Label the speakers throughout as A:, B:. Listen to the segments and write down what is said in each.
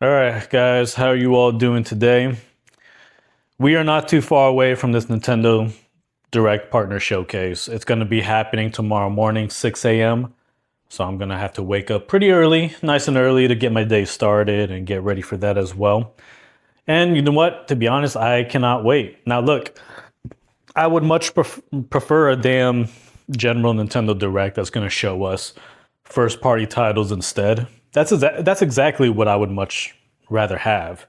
A: All right, guys, how are you all doing today? We are not too far away from this Nintendo Direct Partner Showcase. It's going to be happening tomorrow morning, 6 a.m. So I'm going to have to wake up pretty early, nice and early, to get my day started and get ready for that as well. And you know what? To be honest, I cannot wait. Now, look, I would much prefer a damn general Nintendo Direct that's going to show us first party titles instead. That's exactly what I would much rather have,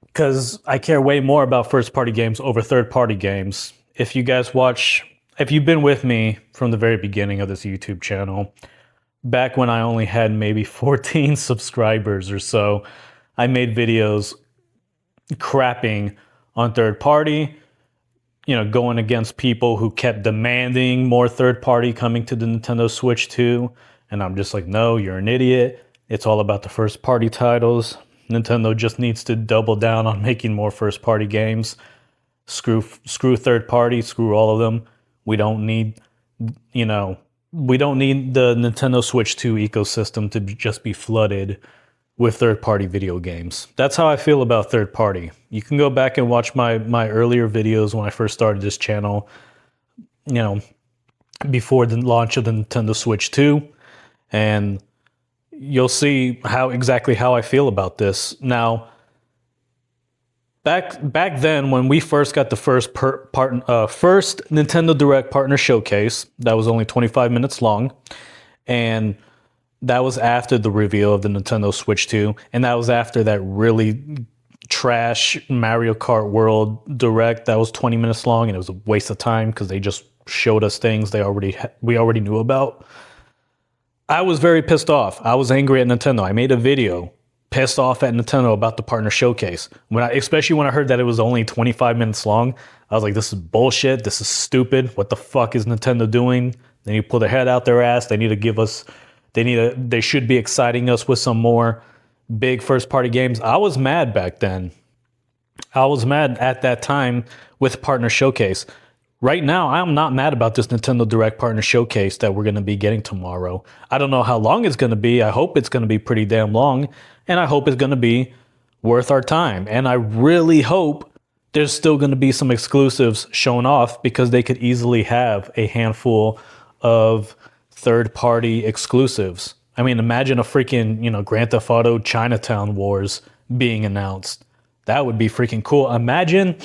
A: because I care way more about first party games over third party games. If you've been with me from the very beginning of this YouTube channel, back when I only had maybe 14 subscribers or so, I made videos crapping on third party, going against people who kept demanding more third party coming to the Nintendo Switch 2. And I'm just like, no, you're an idiot. It's all about the first party titles. Nintendo just needs to double down on making more first party games. Screw third party, screw all of them. We don't need, we don't need the Nintendo Switch 2 ecosystem to just be flooded with third party video games. That's how I feel about third party. You can go back and watch my earlier videos when I first started this channel, before the launch of the Nintendo Switch 2, and you'll see exactly how I feel about this. Now, back then when we first got the first Nintendo Direct Partner Showcase, that was only 25 minutes long, and that was after the reveal of the Nintendo Switch 2, and that was after that really trash Mario Kart World Direct that was 20 minutes long, and it was a waste of time because they just showed us things we already knew about. I was very pissed off. I was angry at Nintendo. I made a video pissed off at Nintendo about the partner showcase. Especially when I heard that it was only 25 minutes long, I was like, this is bullshit. This is stupid. What the fuck is Nintendo doing? They need to pull their head out their ass. They need to give us, they should be exciting us with some more big first party games. I was mad back then. I was mad at that time with partner showcase. Right now, I'm not mad about this Nintendo Direct Partner Showcase that we're going to be getting tomorrow. I don't know how long it's going to be. I hope it's going to be pretty damn long, and I hope it's going to be worth our time. And I really hope there's still going to be some exclusives shown off, because they could easily have a handful of third-party exclusives. I mean, imagine a freaking, Grand Theft Auto Chinatown Wars being announced. That would be freaking cool. Imagine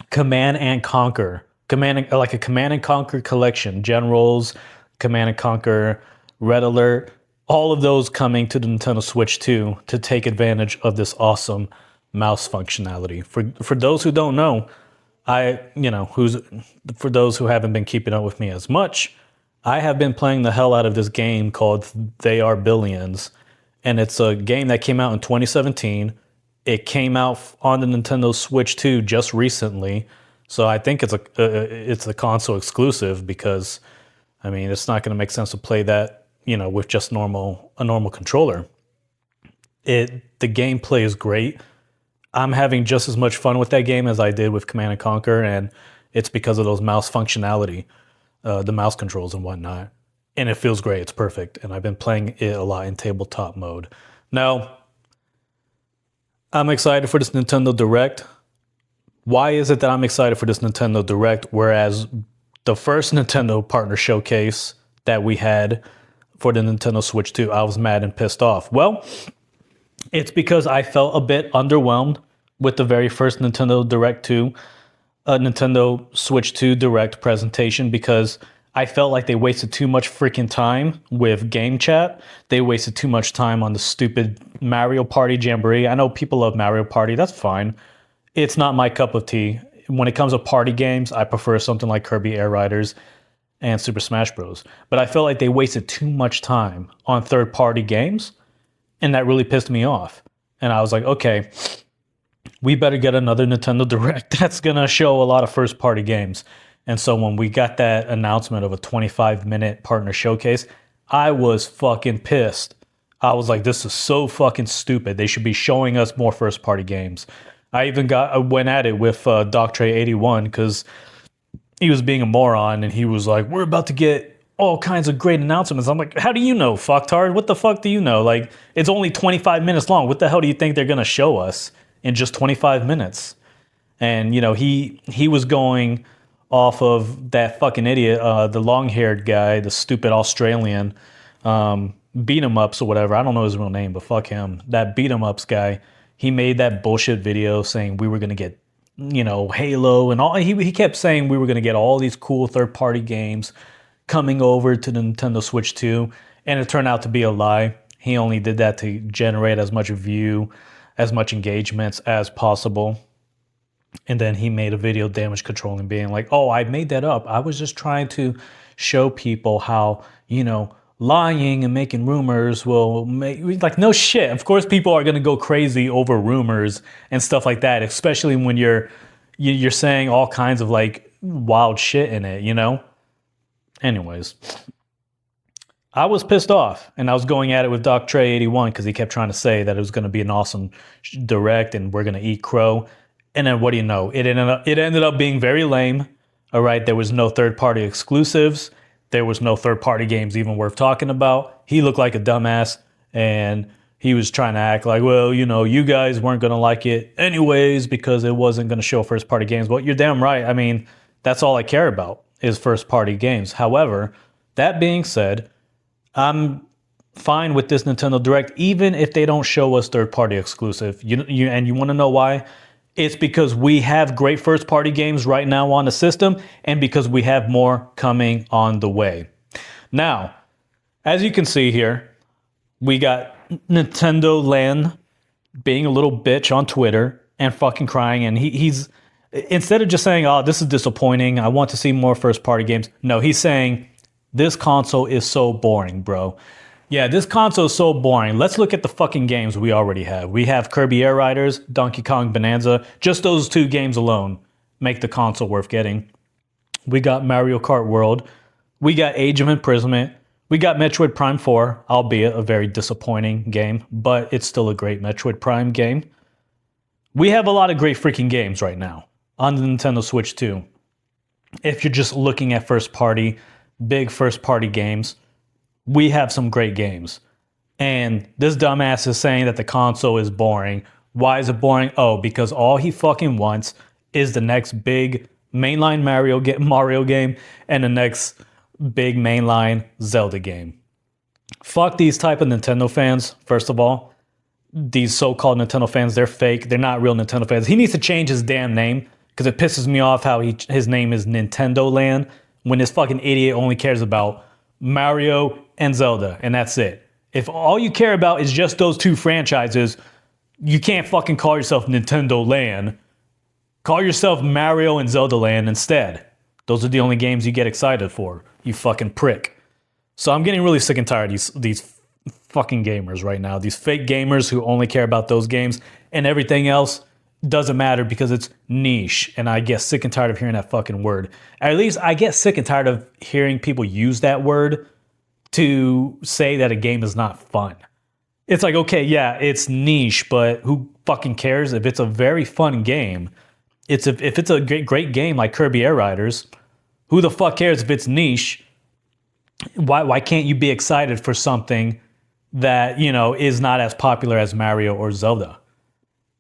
A: Command and Conquer. Like a Command and Conquer collection, Generals, Command and Conquer, Red Alert, all of those coming to the Nintendo Switch 2 to take advantage of this awesome mouse functionality. For those who don't know, for those who haven't been keeping up with me as much, I have been playing the hell out of this game called They Are Billions, and it's a game that came out in 2017. It came out on the Nintendo Switch 2 just recently. So I think it's a console exclusive, because, I mean, it's not going to make sense to play that, with just a normal controller. The gameplay is great. I'm having just as much fun with that game as I did with Command and Conquer, and it's because of those mouse functionality, the mouse controls and whatnot. And it feels great. It's perfect. And I've been playing it a lot in tabletop mode. Now, I'm excited for this Nintendo Direct. Why is it that I'm excited for this Nintendo Direct, whereas the first Nintendo Partner Showcase that we had for the Nintendo Switch 2, I was mad and pissed off? Well, it's because I felt a bit underwhelmed with the very first Nintendo Nintendo Switch 2 Direct presentation, because I felt like they wasted too much freaking time with game chat. They wasted too much time on the stupid Mario Party Jamboree. I know people love Mario Party. That's fine. It's not my cup of tea. When it comes to party games, I prefer something like Kirby Air Riders and Super Smash Bros. But I felt like they wasted too much time on third-party games, and that really pissed me off. And I was like, okay, we better get another Nintendo Direct that's going to show a lot of first-party games. And so when we got that announcement of a 25-minute partner showcase, I was fucking pissed. I was like, this is so fucking stupid. They should be showing us more first-party games. I went at it with Doctre81, because he was being a moron, and he was like, we're about to get all kinds of great announcements. I'm like, how do you know, fucktard? What the fuck do you know? Like, it's only 25 minutes long. What the hell do you think they're gonna show us in just 25 minutes? And you know, he was going off of that fucking idiot, the long-haired guy, the stupid Australian, beat 'em ups or whatever. I don't know his real name, but fuck him. That beat 'em ups guy. He made that bullshit video saying we were gonna get, you know, Halo and all. He kept saying we were gonna get all these cool third-party games coming over to the Nintendo Switch 2, and it turned out to be a lie. He only did that to generate as much view, as much engagements as possible. And then he made a video damage control and being like, oh, I made that up. I was just trying to show people how, you know, lying and making rumors will make, like, no shit. Of course, people are going to go crazy over rumors and stuff like that, especially when you're saying all kinds of like wild shit in it, you know? Anyways, I was pissed off, and I was going at it with Doc Trey 81 because he kept trying to say that it was going to be an awesome direct and we're going to eat crow. And then what do you know? It ended up being very lame. All right, there was no third-party exclusives. There was no third-party games even worth talking about. He looked like a dumbass, and he was trying to act like, well, you know, you guys weren't going to like it anyways because it wasn't going to show first-party games. Well, you're damn right. I mean, that's all I care about is first-party games. However, that being said, I'm fine with this Nintendo Direct, even if they don't show us third-party exclusive. And you want to know why? It's because we have great first-party games right now on the system, and because we have more coming on the way. Now, as you can see here, we got Nintendo Land being a little bitch on Twitter and fucking crying, and he's instead of just saying, oh, this is disappointing, I want to see more first-party games. No, he's saying, this console is so boring, bro. Yeah, this console is so boring. Let's look at the fucking games we already have. We have Kirby Air Riders, Donkey Kong Bonanza. Just those two games alone make the console worth getting. We got Mario Kart World. We got Age of Imprisonment. We got Metroid Prime 4, albeit a very disappointing game, but it's still a great Metroid Prime game. We have a lot of great freaking games right now on the Nintendo Switch 2. If you're just looking at big first-party games, we have some great games. And this dumbass is saying that the console is boring. Why is it boring? Oh, because all he fucking wants is the next big mainline Mario game and the next big mainline Zelda game. Fuck these type of Nintendo fans, first of all. These so-called Nintendo fans, they're fake. They're not real Nintendo fans. He needs to change his damn name because it pisses me off how his name is Nintendo Land when this fucking idiot only cares about Mario and Zelda, and that's it. If all you care about is just those two franchises, you can't fucking call yourself Nintendo Land. Call yourself Mario and Zelda Land instead. Those are the only games you get excited for, you fucking prick. So I'm getting really sick and tired of these fucking gamers right now. These fake gamers who only care about those games, and everything else doesn't matter because it's niche. And I get sick and tired of hearing that fucking word. At least I get sick and tired of hearing people use that word to say that a game is not fun. It's like, okay, yeah, it's niche, but who fucking cares if it's a very fun game? If it's a great game like Kirby Air Riders, who the fuck cares if it's niche? Why can't you be excited for something that, you know, is not as popular as Mario or Zelda?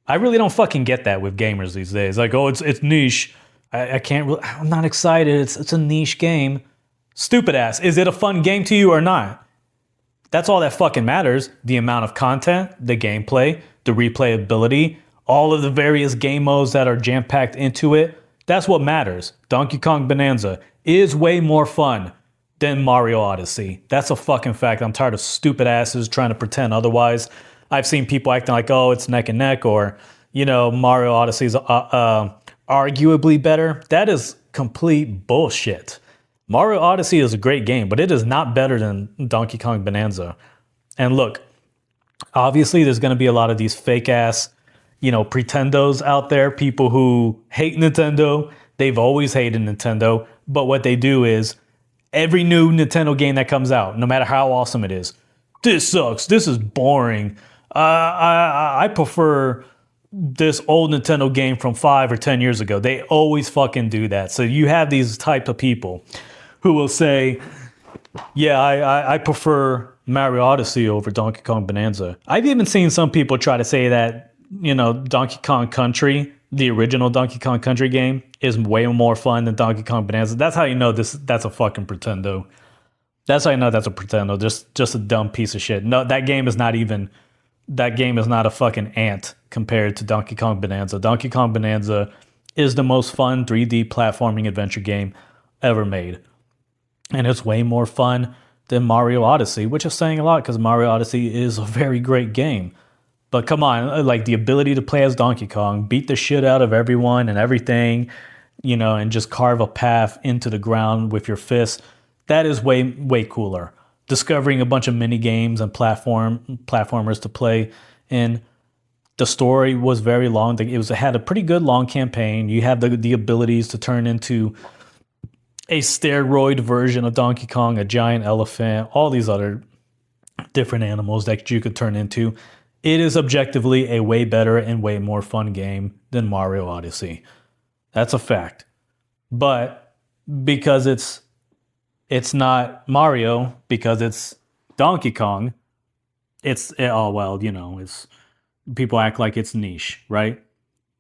A: I really don't fucking get that with gamers these days. Like, oh, it's niche. I can't really, I'm not excited. It's a niche game. Stupid ass. Is it a fun game to you or not? That's all that fucking matters. The amount of content, the gameplay, the replayability, all of the various game modes that are jam-packed into it. That's what matters. Donkey Kong Bonanza is way more fun than Mario Odyssey. That's a fucking fact. I'm tired of stupid asses trying to pretend otherwise. I've seen people acting like, oh, it's neck and neck, or, you know, Mario Odyssey is arguably better. That is complete bullshit. Mario Odyssey is a great game, but it is not better than Donkey Kong Bonanza. And look, obviously there's going to be a lot of these fake ass, you know, pretendos out there, people who hate Nintendo. They've always hated Nintendo, but what they do is every new Nintendo game that comes out, no matter how awesome it is, this sucks, this is boring. I prefer this old Nintendo game from 5 or 10 years ago. They always fucking do that. So you have these type of people who will say, Yeah, I prefer Mario Odyssey over Donkey Kong Bonanza. I've even seen some people try to say that, Donkey Kong Country, the original Donkey Kong Country game, is way more fun than Donkey Kong Bonanza. That's how you know that's a fucking pretendo. That's how you know that's a pretendo. Just a dumb piece of shit. No, that game is not a fucking ant compared to Donkey Kong Bonanza. Donkey Kong Bonanza is the most fun 3D platforming adventure game ever made. And it's way more fun than Mario Odyssey, which is saying a lot because Mario Odyssey is a very great game. But come on, like the ability to play as Donkey Kong, beat the shit out of everyone and everything, and just carve a path into the ground with your fists, that is way cooler. Discovering a bunch of mini games and platformers to play in. The story was very long. It had a pretty good long campaign. You have the abilities to turn into a steroid version of Donkey Kong, a giant elephant, all these other different animals that you could turn into. It is objectively a way better and way more fun game than Mario Odyssey. That's a fact. But because it's not Mario, because it's Donkey Kong, it's people act like it's niche, right?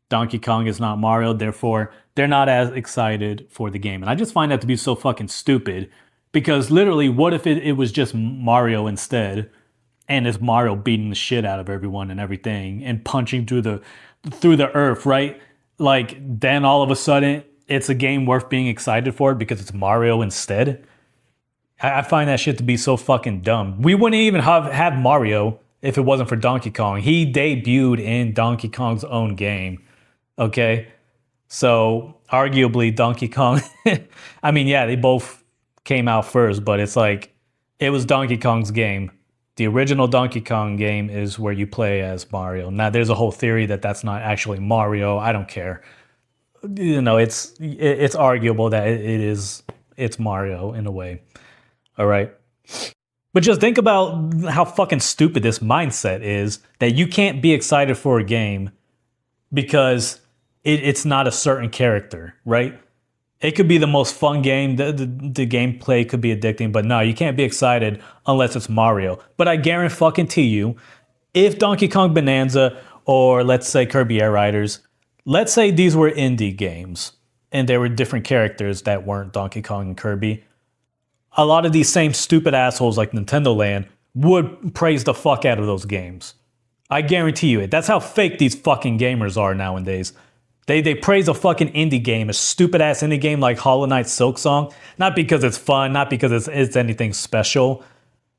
A: Donkey Kong is not Mario, therefore they're not as excited for the game. And I just find that to be so fucking stupid because literally, what if it was just Mario instead? And it's Mario beating the shit out of everyone and everything and punching through the earth, right? Like then all of a sudden it's a game worth being excited for because it's Mario instead. I find that shit to be so fucking dumb. We wouldn't even have Mario if it wasn't for Donkey Kong. He debuted in Donkey Kong's own game. Okay. So arguably Donkey Kong, I mean, yeah, they both came out first, but it's like it was Donkey Kong's game. The original Donkey Kong game is where you play as Mario. Now, there's a whole theory that that's not actually Mario. I don't care. It's arguable that it's Mario in a way. All right. But just think about how fucking stupid this mindset is that you can't be excited for a game because it's not a certain character, right? It could be the most fun game. The gameplay could be addicting, but no, you can't be excited unless it's Mario. But I guarantee you, if Donkey Kong Bonanza or let's say Kirby Air Riders, let's say these were indie games and there were different characters that weren't Donkey Kong and Kirby, a lot of these same stupid assholes like Nintendo Land would praise the fuck out of those games. I guarantee you it. That's how fake these fucking gamers are nowadays. They praise a fucking indie game, a stupid ass indie game like Hollow Knight Silksong, not because it's fun, not because it's anything special,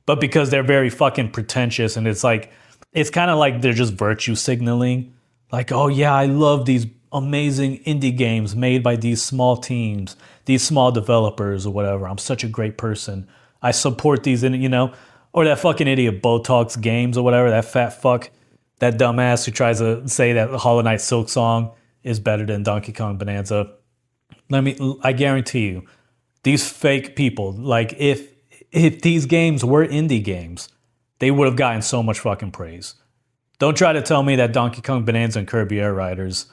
A: but because they're very fucking pretentious and it's kind of like they're just virtue signaling. Like, oh yeah, I love these amazing indie games made by these small teams, these small developers or whatever. I'm such a great person. I support these, or that fucking idiot Botox Games or whatever, that fat fuck, that dumbass who tries to say that Hollow Knight Silksong is better than Donkey Kong Bonanza. I guarantee you, these fake people, like if these games were indie games, they would have gotten so much fucking praise. Don't try to tell me that Donkey Kong Bonanza and Kirby Air Riders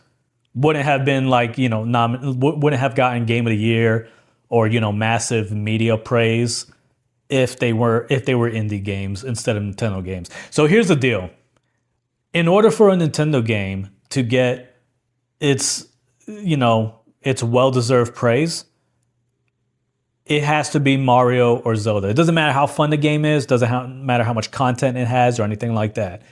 A: wouldn't have been wouldn't have gotten Game of the Year or massive media praise if they were indie games instead of Nintendo games. So here's the deal: in order for a Nintendo game to get its well-deserved praise, it has to be Mario or Zelda. It doesn't matter how fun the game is, doesn't matter how much content it has or anything like that.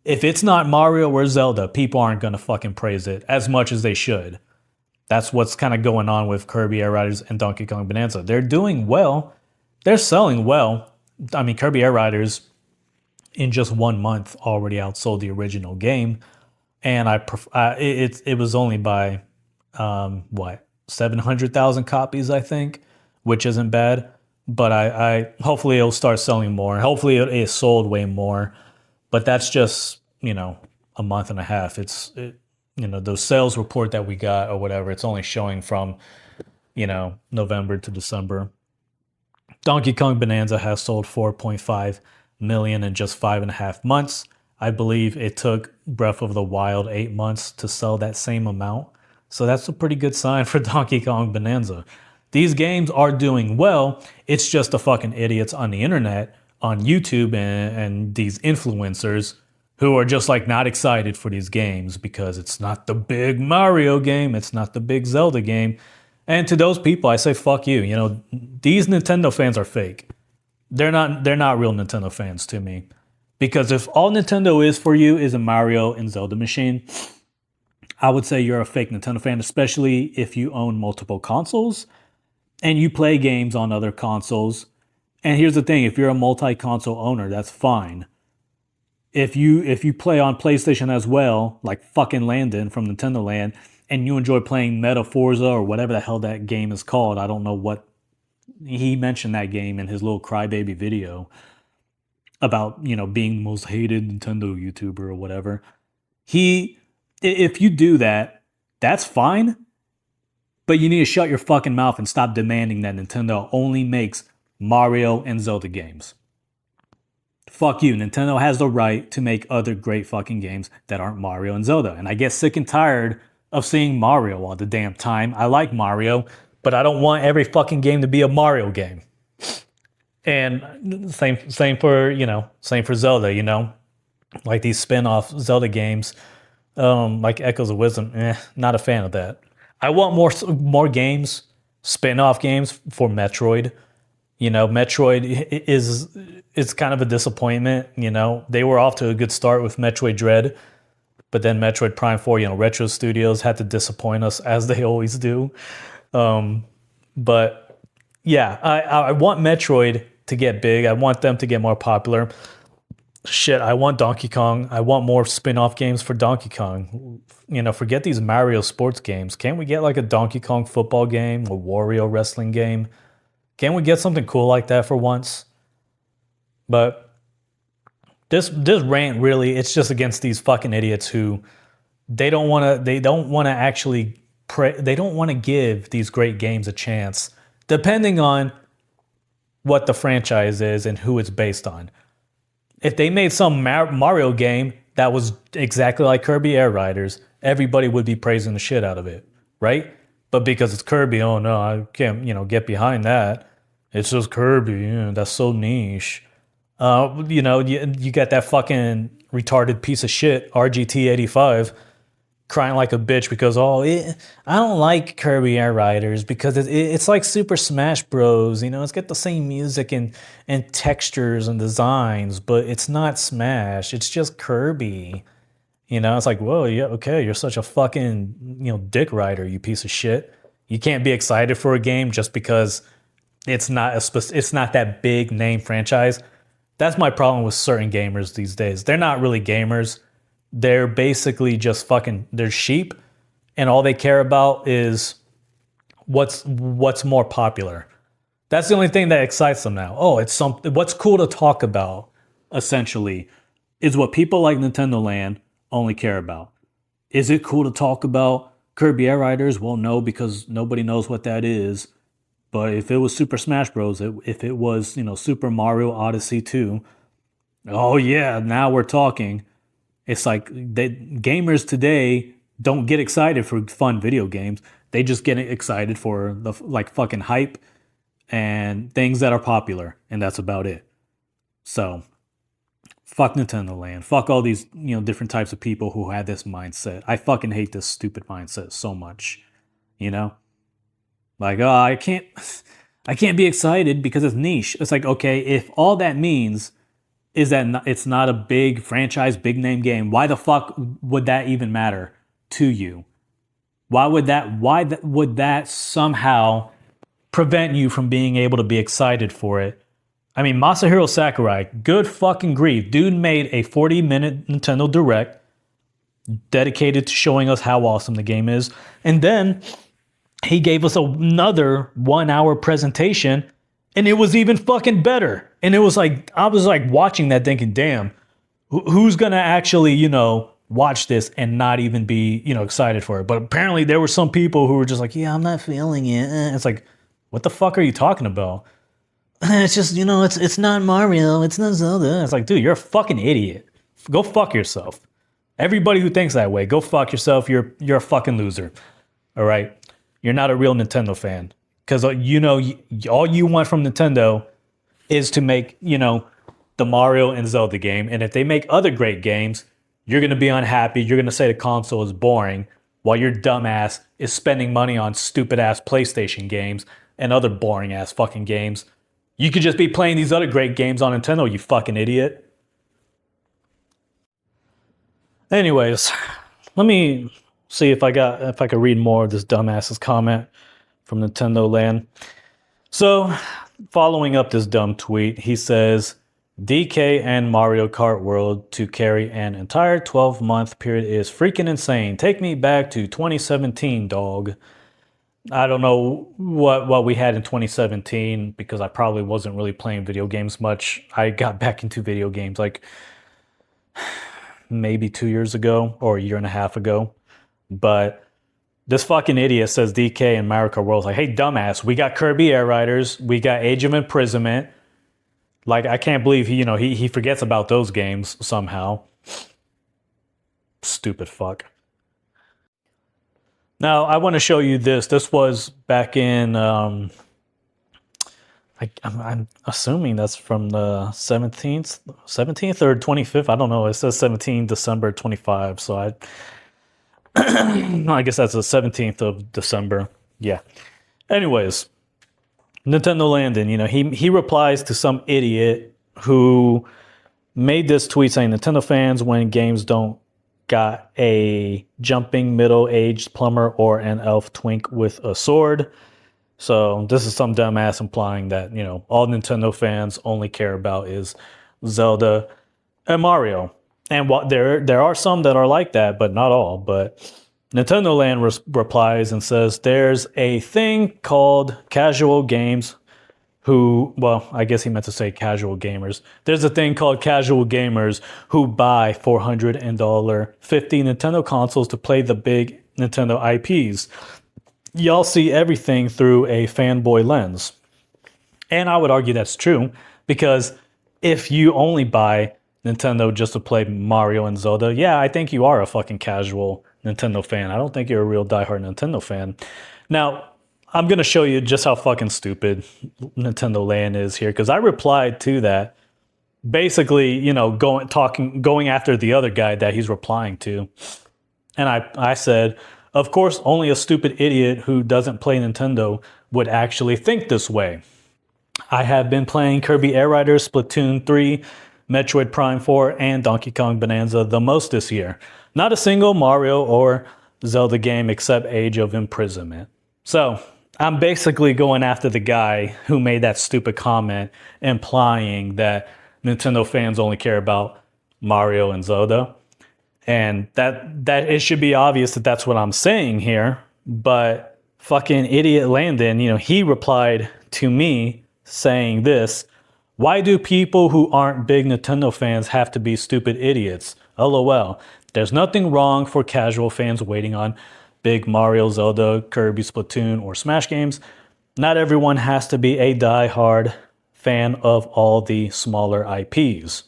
A: If it's not Mario or Zelda, people aren't going to fucking praise it as much as they should. That's what's kind of going on with Kirby Air Riders and Donkey Kong Bonanza. They're doing well. They're selling well. I mean, Kirby Air Riders in just 1 month already outsold the original game. And it was only by 700,000 copies, I think, which isn't bad. But I hopefully it'll start selling more. Hopefully it sold way more. But that's just a month and a half. Those sales report that we got or whatever. It's only showing from November to December. Donkey Kong Bonanza has sold 4.5 million in just 5.5 months. I believe it took Breath of the Wild 8 months to sell that same amount. So that's a pretty good sign for Donkey Kong Bonanza. These games are doing well. It's just the fucking idiots on the internet, on YouTube, and these influencers who are just like not excited for these games because it's not the big Mario game, it's not the big Zelda game. And to those people, I say fuck you. You know, these Nintendo fans are fake. They're not real Nintendo fans to me. Because if all Nintendo is for you is a Mario and Zelda machine, I would say you're a fake Nintendo fan, especially if you own multiple consoles and you play games on other consoles. And here's the thing, if you're a multi-console owner, that's fine. If you play on PlayStation as well, like fucking Landon from Nintendo Land, and you enjoy playing Meta Forza or whatever the hell that game is called, I don't know what he mentioned that game in his little crybaby video about, you know, being the most hated Nintendo YouTuber or whatever. If you do that, that's fine. But you need to shut your fucking mouth and stop demanding that Nintendo only makes Mario and Zelda games. Fuck you. Nintendo has the right to make other great fucking games that aren't Mario and Zelda. And I get sick and tired of seeing Mario all the damn time. I like Mario, but I don't want every fucking game to be a Mario game. And same for Zelda, you know, like these spin-off Zelda games, like Echoes of Wisdom. Not a fan of that. I want more games, spin-off games for Metroid. You know, Metroid is kind of a disappointment. You know, they were off to a good start with Metroid Dread, but then Metroid Prime 4, you know, Retro Studios had to disappoint us as they always do. But yeah, I want Metroid to get big. I want them to get more popular. Shit, I want Donkey Kong. I want more spin-off games for Donkey Kong. You know, forget these Mario sports games. Can't we get like a Donkey Kong football game, a Wario wrestling game? Can't we get something cool like that for once? But this rant really, it's just against these fucking idiots who they don't want to give these great games a chance, depending on what the franchise is and who it's based on. If they made some Mario game that was exactly like Kirby Air Riders, everybody would be praising the shit out of it, right? But because it's Kirby, oh no, I can't, get behind that. It's just Kirby, that's so niche. You got that fucking retarded piece of shit, RGT85, crying like a bitch because I don't like Kirby Air Riders because it's like Super Smash Bros. It's got the same music and textures and designs, but it's not Smash. It's just Kirby. It's like, whoa, yeah, okay, you're such a fucking dick rider, you piece of shit. You can't be excited for a game just because it's not that big name franchise. That's my problem with certain gamers these days. They're not really gamers. They're basically just they're sheep, and all they care about is what's more popular. That's the only thing that excites them now. Oh, it's something. What's cool to talk about, essentially, is what people like Nintendo Land only care about. Is it cool to talk about Kirby Air Riders? Well, no, because nobody knows what that is. But if it was Super Smash Bros., if it was Super Mario Odyssey 2, oh yeah, now we're talking. It's like gamers today don't get excited for fun video games. They just get excited for the fucking hype and things that are popular, and that's about it. So, fuck Nintendo Land. Fuck all these different types of people who have this mindset. I fucking hate this stupid mindset so much. Like, oh, I can't be excited because it's niche. It's like, okay, if all that means is that it's not a big franchise, big name game, why the fuck would that even matter to you? Why would that somehow prevent you from being able to be excited for it? I mean, Masahiro Sakurai, good fucking grief. Dude made a 40-minute Nintendo Direct dedicated to showing us how awesome the game is. And then he gave us another 1-hour presentation, and it was even fucking better. And it was like, I was like watching that thinking, damn, who's going to actually, watch this and not even be, excited for it? But apparently there were some people who were just like, yeah, I'm not feeling it. It's like, what the fuck are you talking about? It's just, it's not Mario. It's not Zelda. It's like, dude, you're a fucking idiot. Go fuck yourself. Everybody who thinks that way, go fuck yourself. You're a fucking loser. All right? You're not a real Nintendo fan. because all you want from Nintendo is to make the Mario and Zelda game, and if they make other great games, you're gonna be unhappy. You're gonna say the console is boring, while your dumbass is spending money on stupid ass PlayStation games and other boring ass fucking games. You could just be playing these other great games on Nintendo, you fucking idiot. Anyways, let me see if I could read more of this dumbass's comment from Nintendo Land. So, following up this dumb tweet, he says, DK and Mario Kart World to carry an entire 12-month period is freaking insane. Take me back to 2017, dog. I don't know what we had in 2017 because I probably wasn't really playing video games much. I got back into video games like maybe 2 years ago or a year and a half ago. But this fucking idiot says DK and Mario Kart World. Like, hey, dumbass, we got Kirby Air Riders, we got Age of Imprisonment. Like, I can't believe he forgets about those games somehow. Stupid fuck. Now, I want to show you this. This was back in, I'm assuming that's from the 17th or 25th. I don't know. It says 17 December 25. So I guess that's the 17th of December. Yeah. Anyways, Nintendo Landon, he replies to some idiot who made this tweet saying Nintendo fans when games don't got a jumping middle-aged plumber or an elf twink with a sword. So this is some dumbass implying that, all Nintendo fans only care about is Zelda and Mario. And what there are some that are like that, but not all. But Nintendo Land replies and says, there's a thing called casual games I guess he meant to say casual gamers. There's a thing called casual gamers who buy $400 50 Nintendo consoles to play the big Nintendo IPs. Y'all see everything through a fanboy lens. And I would argue that's true because if you only buy Nintendo just to play Mario and Zelda, yeah, I think you are a fucking casual Nintendo fan. I don't think you're a real diehard Nintendo fan. Now, I'm going to show you just how fucking stupid Nintendo Land is here because I replied to that basically, going after the other guy that he's replying to. And I said, of course, only a stupid idiot who doesn't play Nintendo would actually think this way. I have been playing Kirby Air Riders, Splatoon 3, Metroid Prime 4, and Donkey Kong Bonanza the most this year. Not a single Mario or Zelda game except Age of Imprisonment. So, I'm basically going after the guy who made that stupid comment implying that Nintendo fans only care about Mario and Zelda. And that it should be obvious that that's what I'm saying here. But fucking idiot Landon, he replied to me saying this. Why do people who aren't big Nintendo fans have to be stupid idiots? LOL. There's nothing wrong for casual fans waiting on big Mario, Zelda, Kirby, Splatoon, or Smash games. Not everyone has to be a die-hard fan of all the smaller IPs.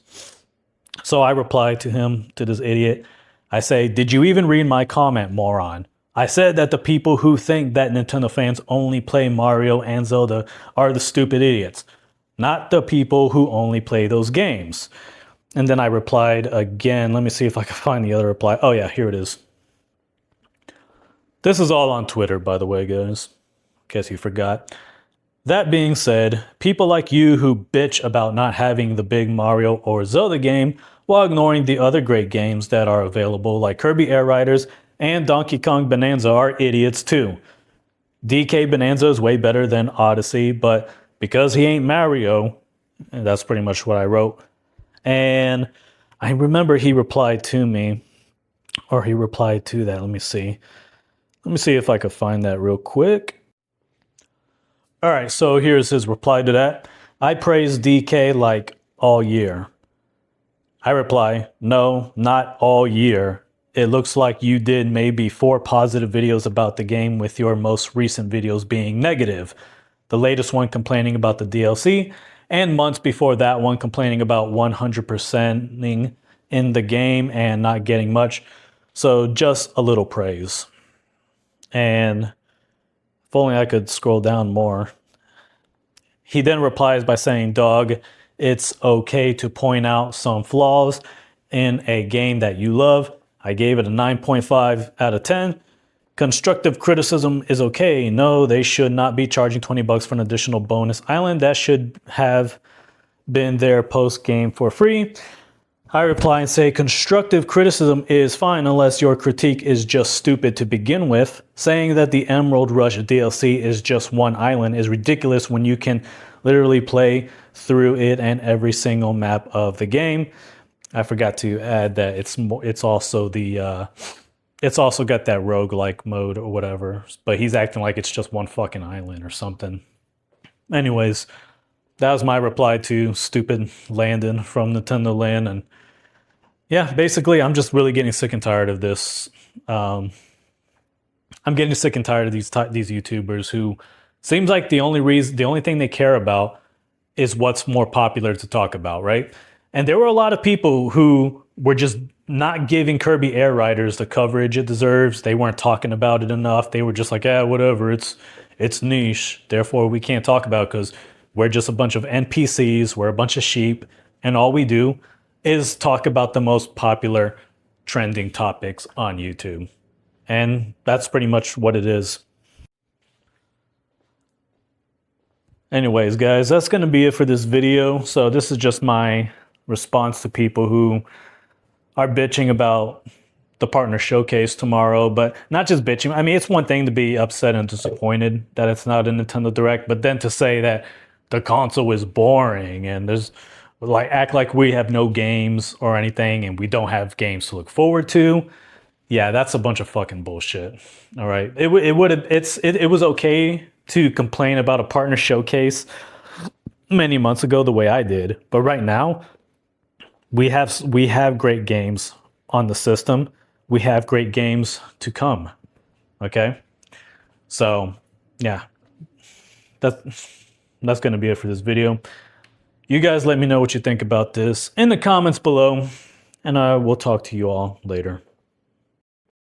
A: So I replied to this idiot. I say, did you even read my comment, moron? I said that the people who think that Nintendo fans only play Mario and Zelda are the stupid idiots, not the people who only play those games. And then I replied again. Let me see if I can find the other reply. Oh yeah, here it is. This is all on Twitter, by the way, guys. In case you forgot. That being said, people like you who bitch about not having the big Mario or Zelda game while ignoring the other great games that are available like Kirby Air Riders and Donkey Kong Bonanza are idiots too. DK Bonanza is way better than Odyssey, but because he ain't Mario, and that's pretty much what I wrote. And I remember he replied to me, or he replied to that. Let me see. Let me see if I could find that real quick. All right, so here's his reply to that. I praise DK like all year. I reply, no, not all year. It looks like you did maybe 4 positive videos about the game with your most recent videos being negative. The latest one complaining about the DLC, and months before that one complaining about 100%ing in the game and not getting much. So just a little praise. And If only I could scroll down more. He then replies by saying, "Dog, it's okay to point out some flaws in a game that you love. I gave it a 9.5 out of 10. Constructive criticism is okay. No, they should not be charging $20 for an additional bonus island. That should have been there post game for free." I reply and say, constructive criticism is fine unless your critique is just stupid to begin with. Saying that the Emerald Rush DLC is just one island is ridiculous when you can literally play through it and every single map of the game. I forgot to add that it's also got that roguelike mode or whatever, but he's acting like it's just one fucking island or something. Anyways, that was my reply to stupid Landon from Nintendo Land. And yeah, basically, I'm just really getting sick and tired of this. I'm getting sick and tired of these YouTubers who seems like the only thing they care about is what's more popular to talk about, right? And there were a lot of people who were just not giving Kirby Air Riders the coverage it deserves. They weren't talking about it enough. They were just like, yeah, whatever. It's niche. Therefore, we can't talk about it because we're just a bunch of NPCs. We're a bunch of sheep. And all we do is talk about the most popular trending topics on YouTube. And that's pretty much what it is. Anyways, guys, that's going to be it for this video. So this is just my response to people who are bitching about the partner showcase tomorrow, but not just bitching. I mean, it's one thing to be upset and disappointed that it's not a Nintendo Direct, but then to say that the console is boring and there's like act like we have no games or anything and we don't have games to look forward to. Yeah, that's a bunch of fucking bullshit. All right. It was okay to complain about a partner showcase many months ago the way I did, but right now we have great games on the system. We have great games to come. Okay? So, yeah. That's going to be it for this video. You guys let me know what you think about this in the comments below, and I will talk to you all later.